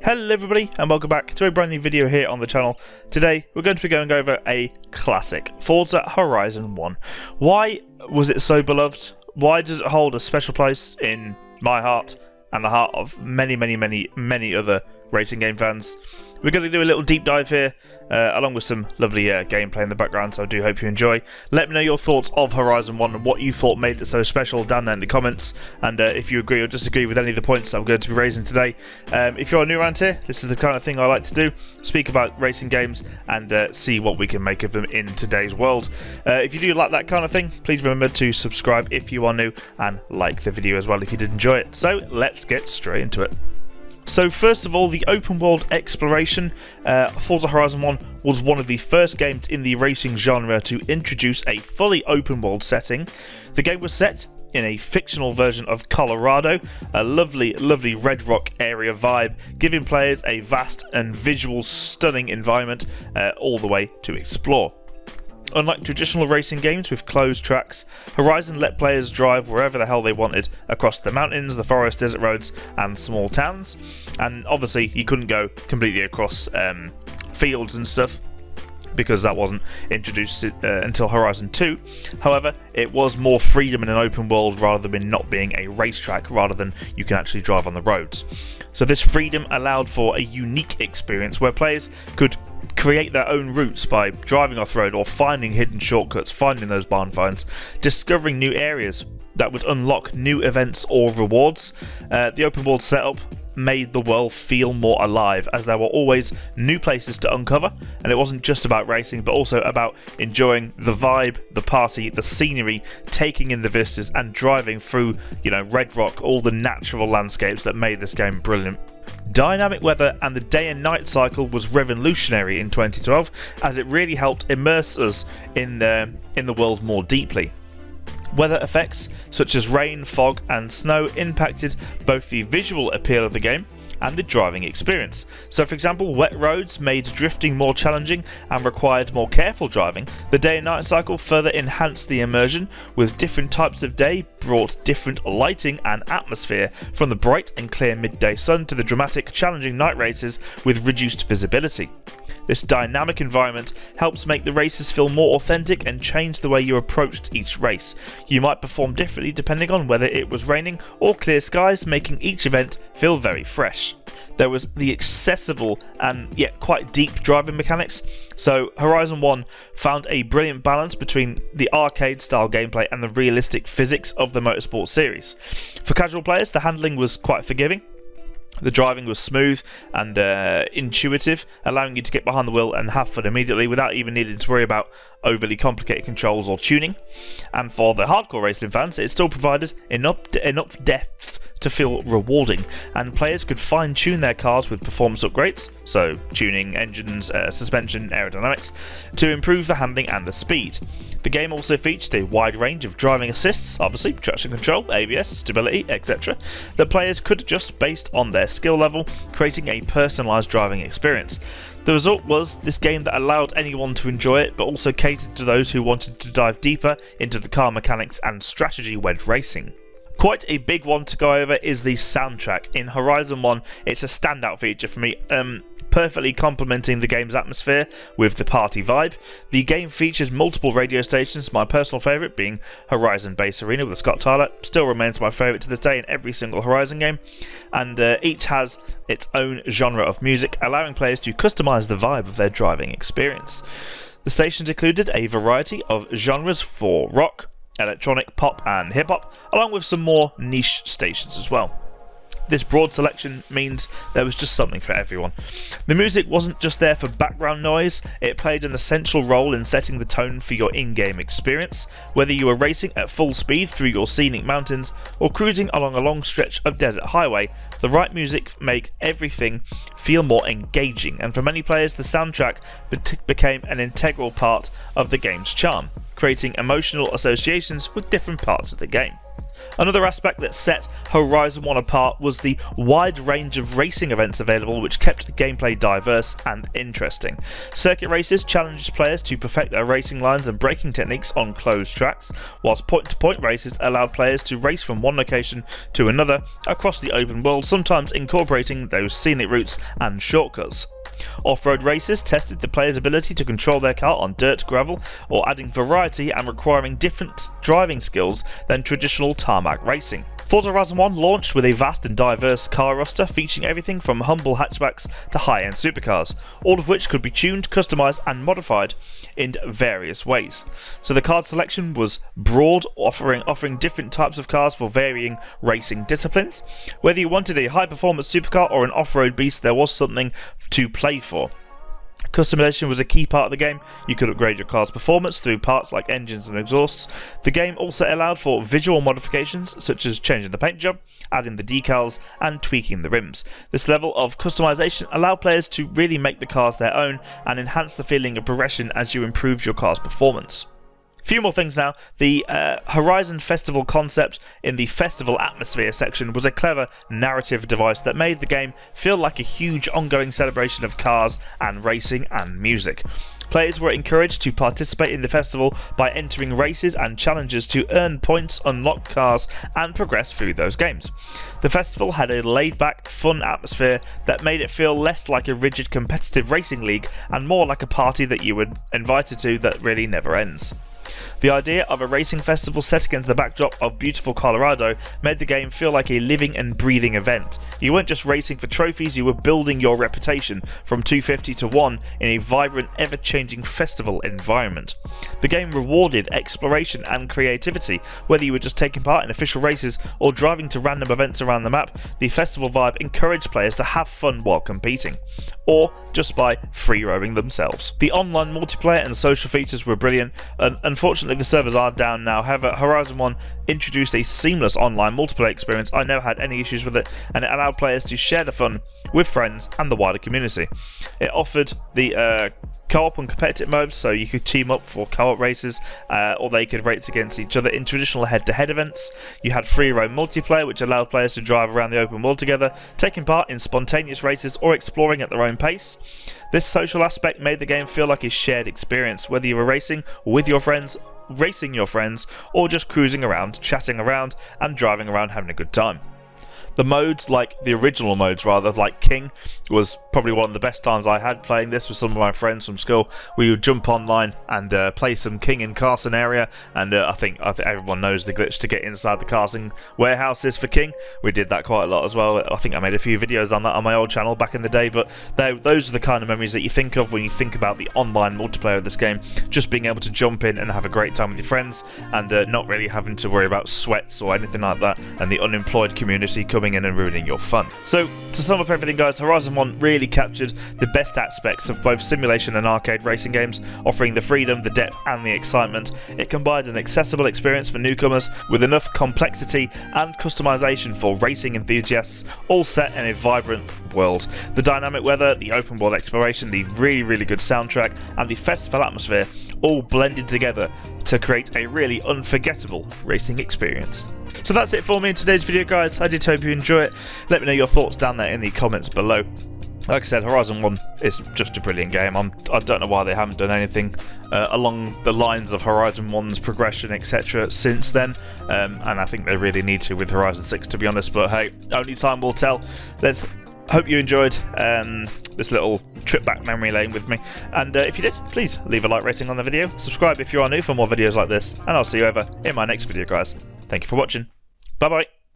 Hello everybody and welcome back to a brand new video here on the channel. Today we're going to be going over a classic, Forza Horizon 1. Why was it so beloved? Why does it hold a special place in my heart and the heart of many other racing game fans? We're going to do a little deep dive here, along with some lovely gameplay in the background, so I do hope you enjoy. Let me know your thoughts of Horizon 1 and what you thought made it so special down there in the comments, and if you agree or disagree with any of the points I'm going to be raising today. If you're new around here, this is the kind of thing I like to do, speak about racing games and see what we can make of them in today's world. If you do like that kind of thing, please remember to subscribe if you are new, and like the video as well if you did enjoy it. So let's get straight into it. So first of all, the open world exploration. Forza Horizon 1 was one of the first games in the racing genre to introduce a fully open world setting. The game was set in a fictional version of Colorado, a lovely Red Rock area vibe, giving players a vast and visual stunning environment all the way to explore. Unlike traditional racing games with closed tracks, Horizon let players drive wherever the hell they wanted across the mountains, the forest, desert roads and small towns, and obviously you couldn't go completely across fields and stuff because that wasn't introduced until Horizon 2. However, it was more freedom in an open world rather than not being a racetrack, rather than you can actually drive on the roads. So this freedom allowed for a unique experience where players could create their own routes by driving off-road or finding hidden shortcuts, finding those barn finds, discovering new areas that would unlock new events or rewards. The open world setup made the world feel more alive, as there were always new places to uncover, and it wasn't just about racing but also about enjoying the vibe, the party, the scenery, taking in the vistas and driving through, Red Rock, all the natural landscapes that made this game brilliant. Dynamic weather and the day and night cycle was revolutionary in 2012, as it really helped immerse us in the world more deeply. Weather effects such as rain, fog and snow impacted both the visual appeal of the game and the driving experience. So for example, wet roads made drifting more challenging and required more careful driving. The day and night cycle further enhanced the immersion, with different types of day brought different lighting and atmosphere, from the bright and clear midday sun to the dramatic, challenging night races with reduced visibility. This dynamic environment helps make the races feel more authentic and change the way you approached each race. You might perform differently depending on whether it was raining or clear skies, making each event feel very fresh. There was the accessible and yet quite deep driving mechanics. So Horizon 1 found a brilliant balance between the arcade style gameplay and the realistic physics of the motorsport series. For casual players, the handling was quite forgiving. The driving was smooth and intuitive, allowing you to get behind the wheel and have fun immediately without even needing to worry about overly complicated controls or tuning. And for the hardcore racing fans, it still provided enough depth to feel rewarding, and players could fine-tune their cars with performance upgrades, so tuning, engines, suspension, aerodynamics, to improve the handling and the speed. The game also featured a wide range of driving assists, obviously traction control, ABS, stability, etc., that players could adjust based on their skill level, creating a personalised driving experience. The result was this game that allowed anyone to enjoy it, but also catered to those who wanted to dive deeper into the car mechanics and strategy-led racing. Quite a big one to go over is the soundtrack. In Horizon 1, it's a standout feature for me, perfectly complementing the game's atmosphere with the party vibe. The game features multiple radio stations, my personal favourite being Horizon Bass Arena with Scott Tyler, still remains my favourite to this day in every single Horizon game, and each has its own genre of music, allowing players to customise the vibe of their driving experience. The stations included a variety of genres for rock, electronic, pop and hip-hop, along with some more niche stations as well. This broad selection means there was just something for everyone. The music wasn't just there for background noise, it played an essential role in setting the tone for your in-game experience. Whether you were racing at full speed through your scenic mountains or cruising along a long stretch of desert highway, the right music made everything feel more engaging, and for many players the soundtrack became an integral part of the game's charm, creating emotional associations with different parts of the game. Another aspect that set Horizon 1 apart was the wide range of racing events available, which kept the gameplay diverse and interesting. Circuit races challenged players to perfect their racing lines and braking techniques on closed tracks, whilst point-to-point races allowed players to race from one location to another across the open world, sometimes incorporating those scenic routes and shortcuts. Off-road races tested the player's ability to control their car on dirt, gravel, or adding variety and requiring different driving skills than traditional tarmac racing. Forza Horizon 1 launched with a vast and diverse car roster featuring everything from humble hatchbacks to high-end supercars, all of which could be tuned, customised and modified in various ways. So the card selection was broad, offering different types of cars for varying racing disciplines. Whether you wanted a high-performance supercar or an off-road beast, there was something to play for. Customization was a key part of the game. You could upgrade your car's performance through parts like engines and exhausts. The game also allowed for visual modifications such as changing the paint job, adding the decals and tweaking the rims. This level of customization allowed players to really make the cars their own and enhance the feeling of progression as you improved your car's performance. A few more things now. The Horizon Festival concept in the Festival Atmosphere section was a clever narrative device that made the game feel like a huge ongoing celebration of cars and racing and music. Players were encouraged to participate in the festival by entering races and challenges to earn points, unlock cars and progress through those games. The festival had a laid-back, fun atmosphere that made it feel less like a rigid competitive racing league and more like a party that you were invited to that really never ends. The idea of a racing festival set against the backdrop of beautiful Colorado made the game feel like a living and breathing event. You weren't just racing for trophies, you were building your reputation from 250 to 1 in a vibrant, ever-changing festival environment. The game rewarded exploration and creativity. Whether you were just taking part in official races or driving to random events around the map, the festival vibe encouraged players to have fun while competing, or just by free-roaming themselves. The online multiplayer and social features were brilliant, and unfortunately the servers are down now. However, Horizon 1 introduced a seamless online multiplayer experience. I never had any issues with it, and it allowed players to share the fun with friends and the wider community. It offered the co-op and competitive modes, so you could team up for co-op races, or they could race against each other in traditional head-to-head events. You had free roam multiplayer, which allowed players to drive around the open world together, taking part in spontaneous races or exploring at their own pace. This social aspect made the game feel like a shared experience, whether you were racing with your friends, racing your friends, or just cruising around, chatting around and driving around having a good time. The modes, like the original modes rather, like King, was probably one of the best times I had playing this with some of my friends from school. We would jump online and play some King in Carson area, and I think everyone knows the glitch to get inside the Carson warehouses for King. We did that quite a lot as well. I think I made a few videos on that on my old channel back in the day, but those are the kind of memories that you think of when you think about the online multiplayer of this game. Just being able to jump in and have a great time with your friends, and not really having to worry about sweats or anything like that, and the unemployed community coming in and ruining your fun. So to sum up everything, guys, Horizon 1 really captured the best aspects of both simulation and arcade racing games, offering the freedom, the depth and the excitement. It combined an accessible experience for newcomers with enough complexity and customization for racing enthusiasts, all set in a vibrant world. The dynamic weather, the open world exploration, the really good soundtrack and the festival atmosphere all blended together to create a really unforgettable racing experience. So that's it for me in today's video, guys. I did hope you enjoy it. Let me know your thoughts down there in the comments below. Like I said, Horizon 1 is just a brilliant game. I don't know why they haven't done anything along the lines of Horizon 1's progression, etc. since then, and I think they really need to with Horizon 6, to be honest, but hey, only time will tell. Hope you enjoyed this little trip back memory lane with me, and if you did, please leave a like rating on the video, subscribe if you are new for more videos like this, and I'll see you over in my next video, guys. Thank you for watching. Bye bye.